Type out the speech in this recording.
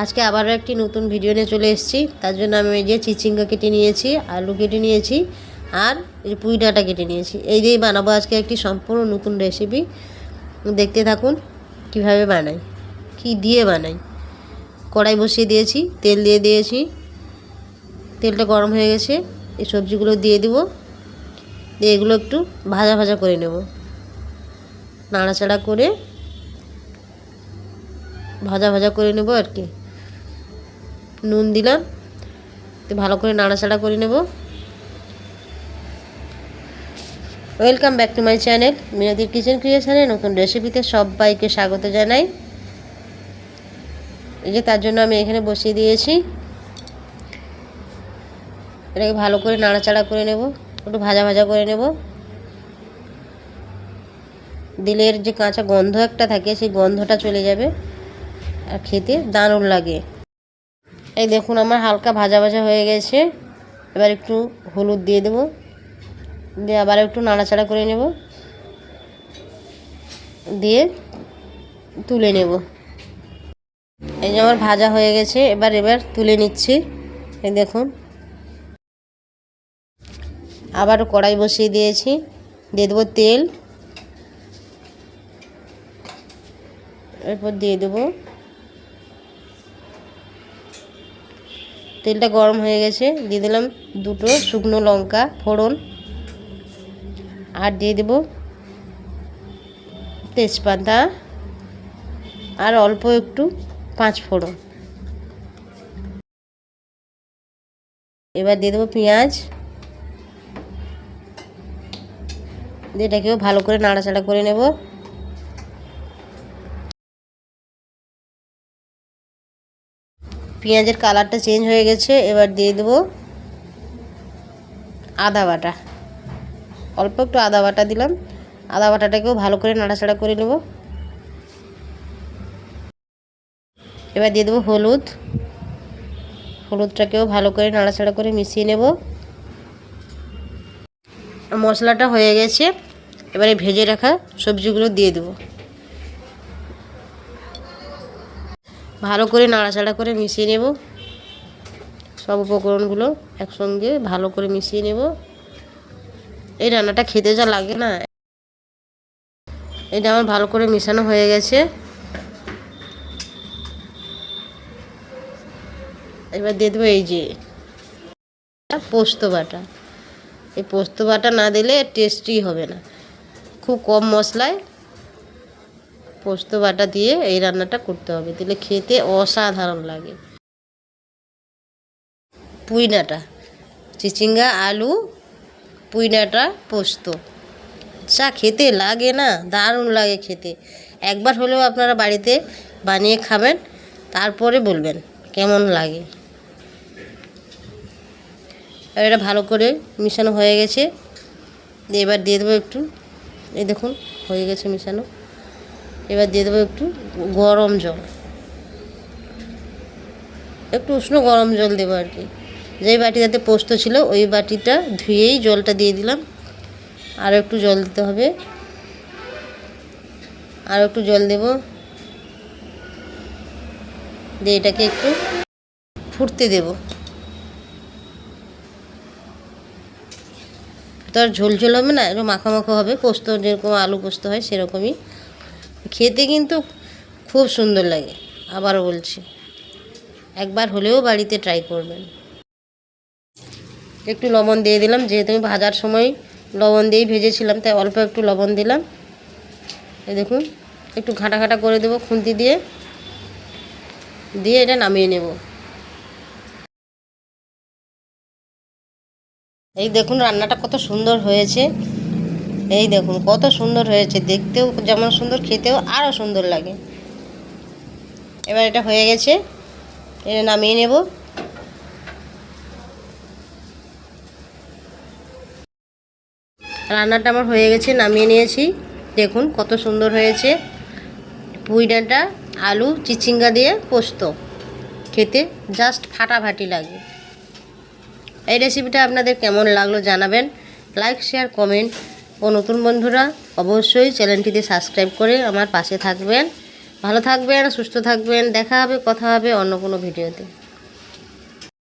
আজকে আবারও একটি নতুন ভিডিও নিয়ে চলে এসেছি। তার জন্য আমি এই যে চিচিঙ্গা কেটে নিয়েছি, আলু কেটে নিয়েছি আর এই পুঁই ডাঁটা কেটে নিয়েছি। এই দিয়েই বানাবো আজকে একটি সম্পূর্ণ নতুন রেসিপি। দেখতে থাকুন কিভাবে বানাই, কি দিয়ে বানাই। কড়াই বসিয়ে দিয়েছি, তেল দিয়ে দিয়েছি, তেলটা গরম হয়ে গেছে। এই সবজিগুলো দিয়ে দিব, দিয়ে এগুলো একটু ভাজা ভাজা করে নেব। নাড়াচাড়া করে ভাজা ভাজা করে নেব আর কি। নুন দিলাম, তো ভালো করে নাড়াচাড়া করে নেব। Welcome back to my channel মিনতির কিচেন ক্রিয়েশনে নতুন রেসিপিতে সবাইকে স্বাগত জানাই। এই যে তার জন্য আমি এখানে বসিয়ে দিয়েছি। এটাকে ভালো করে নাড়াচাড়া করে নেব, একটু ভাজা ভাজা করে নেব। দিলের যে কাঁচা গন্ধ একটা থাকে সেই গন্ধটা চলে যাবে আর খেতে দারুণ লাগে। এই দেখুন আমার হালকা ভাজা ভাজা হয়ে গেছে। এবার একটু হলুদ দিয়ে দেবো, দিয়ে আবার একটু নাড়াচাড়া করে নেব, দিয়ে তুলে নেব। এই যে আমার ভাজা হয়ে গেছে, এবার তুলে নিচ্ছি। এই দেখুন আবার কড়াই বসিয়ে দিয়েছি, দিয়ে দেবো তেল। এরপর দিয়ে দেবো, তেলটা গরম হয়ে গেছে, দিয়ে দিলাম দুটো শুকনো লঙ্কা ফোড়ন, আর দিয়ে দেব তেজপাতা আর অল্প একটু 5 ফোড়ন। এবার দিয়ে দেবো পেঁয়াজ, দিয়ে এটাকেও ভালো করে নাড়াচাড়া করে নেব। পেঁয়াজের কালারটা চেঞ্জ হয়ে গেছে, এবার দিয়ে দেবো আদা বাটা, অল্প একটু আদা বাটা দিলাম। আদা বাটাটাকেও ভালো করে নাড়াচাড়া করে নেব। এবার দিয়ে দেবো হলুদ, হলুদটাকেও ভালো করে নাড়াচাড়া করে মিশিয়ে নেব। মশলাটা হয়ে গেছে, এবারে ভেজে রাখা সবজিগুলো দিয়ে দেবো। ভালো করে নাড়াচাড়া করে মিশিয়ে নেব। সব উপকরণগুলো একসঙ্গে ভালো করে মিশিয়ে নেব। এই রান্নাটা খেতে যা লাগে না। এটা আমার ভালো করে মিশানো হয়ে গেছে। এবার দিয়ে দেবো এই যে পোস্ত বাটা। এই পোস্ত বাটা না দিলে টেস্টি হবে না। খুব কম মশলায় পোস্ত বাটা দিয়ে এই রান্নাটা করতে হবে, দিলে খেতে অসাধারণ লাগে। পুঁই ডাঁটা, চিচিঙ্গা আলু পুঁই ডাঁটা পোস্ত, যা খেতে লাগে না, দারুণ লাগে খেতে। একবার হলেও আপনারা বাড়িতে বানিয়ে খাবেন, তারপরে বলবেন কেমন লাগে। এটা ভালো করে মিশানো হয়ে গেছে, এবার দিয়ে দেবো একটু, এই দেখুন হয়ে গেছে মিশানো। এবার দিয়ে দেবো একটু গরম জল, একটু উষ্ণ গরম জল দেবো আর কি। যেই বাটিটাতে পোস্ত ছিল ওই বাটিটা ধুয়েই জলটা দিয়ে দিলাম। আরও একটু জল দিতে হবে, আরও একটু জল দেব, দিয়ে এটাকে একটু ফুটতে দেব। তো আর ঝোল ঝোল হবে না, একটু মাখা মাখা হবে, পোস্ত যেরকম আলু পোস্ত হয় সেরকমই। খেতে কিন্তু খুব সুন্দর লাগে। আবারও বলছি, একবার হলেও বাড়িতে ট্রাই করবেন। একটু লবণ দিয়ে দিলাম, যেহেতু আমি ভাজার সময় লবণ দিয়েই ভেজেছিলাম, তাই অল্প একটু লবণ দিলাম। এই দেখুন একটু ঘাঁটা ঘাঁটা করে দেবো খুন্তি দিয়ে, দিয়ে এটা নামিয়ে নেব। এই দেখুন রান্নাটা কত সুন্দর হয়েছে। এই দেখুন কত সুন্দর হয়েছে, দেখতেও যেমন সুন্দর, খেতেও আরও সুন্দর লাগে। এবার এটা হয়ে গেছে, এটা নামিয়ে নেব। রান্নাটা আমার হয়ে গেছে, নামিয়ে নিয়েছি। দেখুন কত সুন্দর হয়েছে। পুঁই ডাঁটা আলু চিচিঙ্গা দিয়ে পোস্ত, খেতে জাস্ট ফাটাফাটি লাগে। এই রেসিপিটা আপনাদের কেমন লাগলো জানাবেন। লাইক শেয়ার কমেন্ট, ও নতুন বন্ধুরা অবশ্যই চ্যানেলটিতে সাবস্ক্রাইব করে আমার পাশে থাকবেন। ভালো থাকবেন, সুস্থ থাকবেন। দেখা হবে, কথা হবে অন্য কোনো ভিডিওতে।